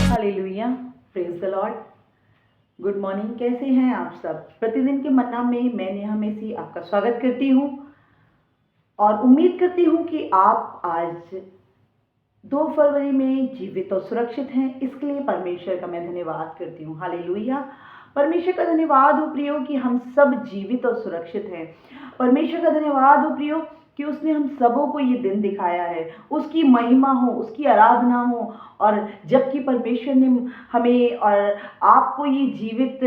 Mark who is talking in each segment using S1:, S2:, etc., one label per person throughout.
S1: Hallelujah, praise the Lord. Good morning, कैसे हैं आप सब। प्रतिदिन के मन्ना में मैं नेहा मेसी आपका स्वागत करती हूँ और उम्मीद करती हूँ कि आप आज 2 फरवरी में जीवित और सुरक्षित हैं। इसके लिए परमेश्वर का मैं धन्यवाद करती हूँ। हालेलुया, परमेश्वर का धन्यवाद हो प्रियो कि हम सब जीवित और सुरक्षित हैं। परमेश्वर का धन्यवाद हो प्रियो कि उसने हम सबों को ये दिन दिखाया है। उसकी महिमा हो, उसकी आराधना हो। और जबकि परमेश्वर ने हमें और आपको ये जीवित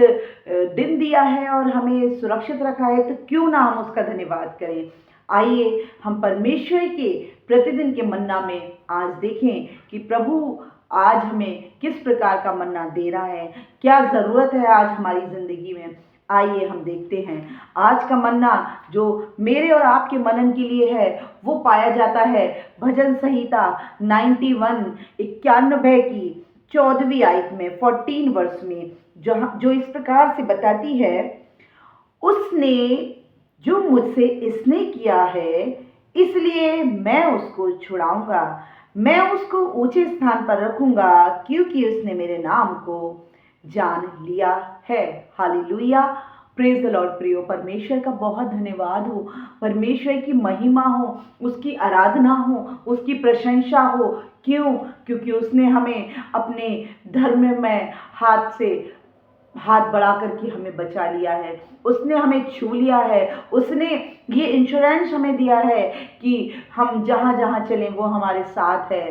S1: दिन दिया है और हमें सुरक्षित रखा है, तो क्यों ना हम उसका धन्यवाद करें। आइए हम परमेश्वर के प्रतिदिन के मन्ना में आज देखें कि प्रभु आज हमें किस प्रकार का मन्ना दे रहा है, क्या ज़रूरत है आज हमारी ज़िंदगी में। आइए हम देखते हैं। आज का मन्ना जो मेरे और आपके मनन के लिए है वो पाया जाता है भजन संहिता 91 की 14वीं आयत में, 14 वर्ष में, जो इस प्रकार से बताती है, उसने जो मुझसे इसने किया है इसलिए मैं उसको छुड़ाऊंगा, मैं उसको ऊंचे स्थान पर रखूंगा क्योंकि उसने मेरे नाम को जान लिया है। Hallelujah, praise the Lord. प्रियो, परमेश्वर का बहुत धन्यवाद हो, परमेश्वर की महिमा हो, उसकी आराधना हो, उसकी प्रशंसा हो। क्यों? क्योंकि उसने हमें अपने धर्म में हाथ बढ़ा करके हमें बचा लिया है। उसने हमें छू लिया है। उसने ये इंश्योरेंस हमें दिया है कि हम जहाँ जहाँ चलें वो हमारे साथ है।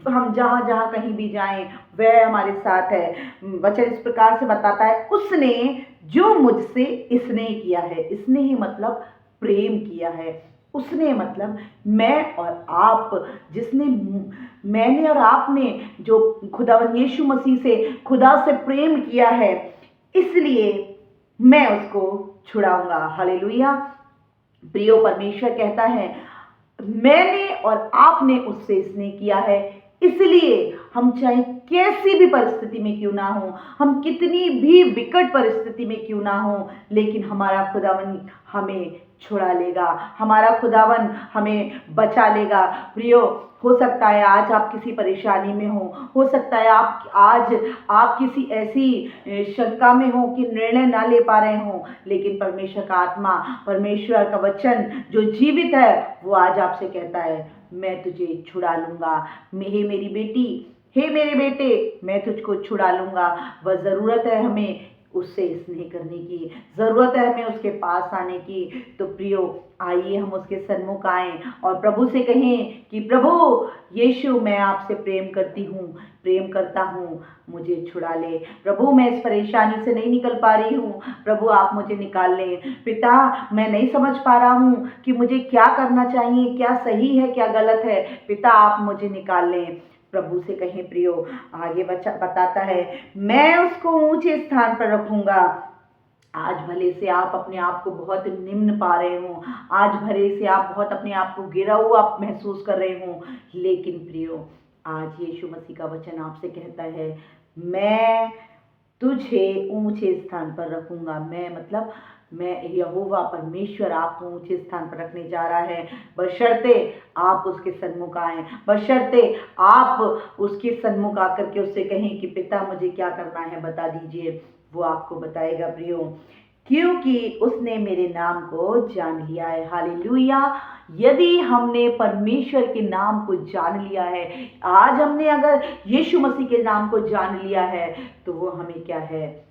S1: हम जहाँ जहाँ कहीं भी जाएं वह हमारे साथ है। वचन इस प्रकार से बताता है, उसने जो मुझसे इसने किया है। इसने ही मतलब प्रेम किया है। उसने मतलब मैं और आप, जिसने मैंने और आपने जो खुदावन यीशु मसीह से, खुदा से प्रेम किया है, इसलिए मैं उसको छुड़ाऊंगा। हालेलुया। प्रियो, परमेश्वर कहता है मैंने और आपने उससे स्नेह किया है, इसलिए हम चाहे कैसी भी परिस्थिति में क्यों ना हो, हम कितनी भी विकट परिस्थिति में क्यों ना हो, लेकिन हमारा खुदावन हमें छुड़ा लेगा, हमारा खुदावन हमें बचा लेगा। प्रियो, हो सकता है आज आप किसी परेशानी में हो सकता है आप किसी ऐसी शंका में हो कि निर्णय ना ले पा रहे हो, लेकिन परमेश्वर का आत्मा, परमेश्वर का वचन जो जीवित है, वो आज आपसे कहता है मैं तुझे छुड़ा लूंगा। हे मेरी बेटी, हे मेरे बेटे, मैं तुझको छुड़ा लूंगा। वह ज़रूरत है हमें उससे स्नेह करने की, ज़रूरत है हमें उसके पास आने की। तो प्रियो, आइए हम उसके सन्मुख आएं और प्रभु से कहें कि प्रभु यीशु, मैं आपसे प्रेम करती हूँ, प्रेम करता हूँ, मुझे छुड़ा ले। प्रभु, मैं इस परेशानी से नहीं निकल पा रही हूँ, प्रभु आप मुझे निकाल लें। पिता, मैं नहीं समझ पा रहा हूँ कि मुझे क्या करना चाहिए, क्या सही है क्या गलत है। पिता, आप मुझे निकाल लें। प्रभु से कहें प्रियो। आगे बताता है, मैं उसको ऊंचे स्थान पर रखूंगा। आज भले से आप अपने आप को बहुत निम्न पा रहे हो, आज भले से आप बहुत अपने आप को गिरा हुआ आप महसूस कर रहे हो, लेकिन प्रियो, आज यीशु मसीह का वचन आपसे कहता है मैं तुझे ऊंचे स्थान पर रखूंगा। मैं यहोवा परमेश्वर आपको ऊंचे स्थान पर रखने जा रहा है, बशर्ते आप उसके सन्मुख आए, बशर्ते आप उसके सन्मुख आकर के उससे कहें कि पिता मुझे क्या करना है बता दीजिए। वो आपको बताएगा प्रियो, क्योंकि उसने मेरे नाम को जान लिया है। हालेलुया। यदि हमने परमेश्वर के नाम को जान लिया है, आज हमने अगर यीशु मसीह के नाम को जान लिया है, तो वो हमें क्या है,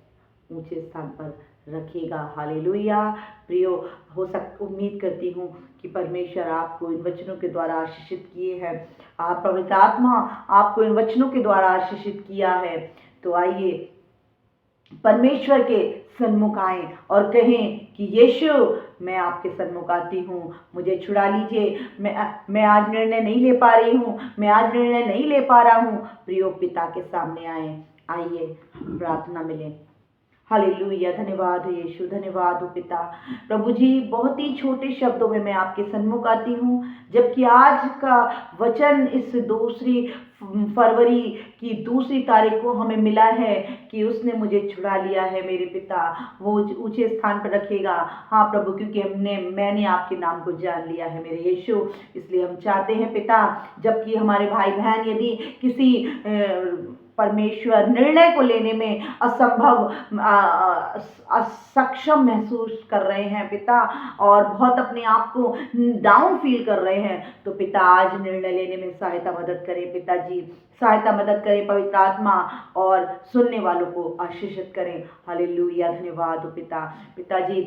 S1: ऊंचे स्थान पर रखेगा। हालेलुया। प्रियो, उम्मीद करती हूँ कि परमेश्वर आपको इन वचनों के द्वारा आशीषित किए हैं, आप पवित्र आत्मा आपको इन वचनों के द्वारा आशीषित किया है। तो आइए परमेश्वर के सन्मुख आएं और कहें कि यीशु, मैं आपके सन्मुख आती हूँ, मुझे छुड़ा लीजिए। मैं आज निर्णय नहीं ले पा रही हूँ, मैं आज निर्णय नहीं ले पा रहा हूँ। प्रियो, पिता के सामने आइए हम प्रार्थना मिलें। हालेलुया, धन्यवाद हो यीशु, धन्यवाद हो पिता। प्रभु जी, बहुत ही छोटे शब्दों में मैं आपके सन्मुख आती हूँ, जबकि आज का वचन इस दूसरी फरवरी की दूसरी तारीख को हमें मिला है कि उसने मुझे छुड़ा लिया है मेरे पिता, वो ऊंचे स्थान पर रखेगा। हाँ प्रभु, क्योंकि मैंने आपके नाम को जान लिया है मेरे यीशु। इसलिए हम चाहते हैं पिता, जबकि हमारे भाई बहन यदि किसी परमेश्वर निर्णय को लेने में असंभव असक्षम महसूस कर रहे हैं पिता, और बहुत अपने आप को डाउन फील कर रहे हैं, तो पिता आज निर्णय लेने में सहायता मदद करें पिताजी, सहायता मदद करें पवित्र आत्मा, और सुनने वालों को आशीषित करें। हालेलुया, धन्यवाद हो पिता। पिताजी,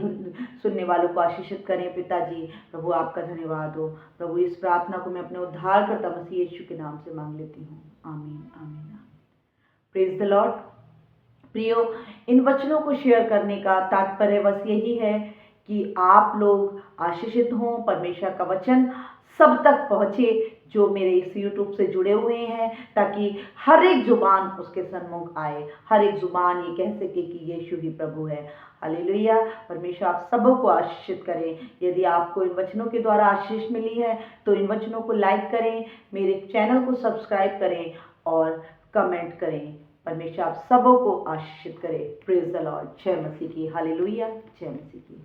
S1: सुनने वालों को आशीषित करें पिताजी। प्रभु आपका धन्यवाद हो। प्रभु, इस प्रार्थना को मैं अपने उद्धारकर्ता मसीह यीशु के नाम से मांग लेती हूँ। आमीन, आमीन। Praise the Lord. प्रियो, इन वचनों को शेयर करने का तात्पर्य बस यही है कि आप लोग आशीषित हों, परमेश्वर का वचन सब तक पहुंचे जो मेरे इस YouTube से जुड़े हुए हैं, ताकि हर एक जुबान उसके सन्मुख आए, हर एक जुबान ये कह सके कि यीशु ही प्रभु है। हालेलुया। परमेश्वर आप सबों को आशीषित करें। यदि आपको इन वचनों के द्वारा आशीष मिली है तो इन वचनों को लाइक करें, मेरे चैनल को सब्सक्राइब करें और कमेंट करें। परमेश्वर आप सबों को आशीषित करे। Praise the Lord. जय मसीह की। हालेलुया, जय मसीह की।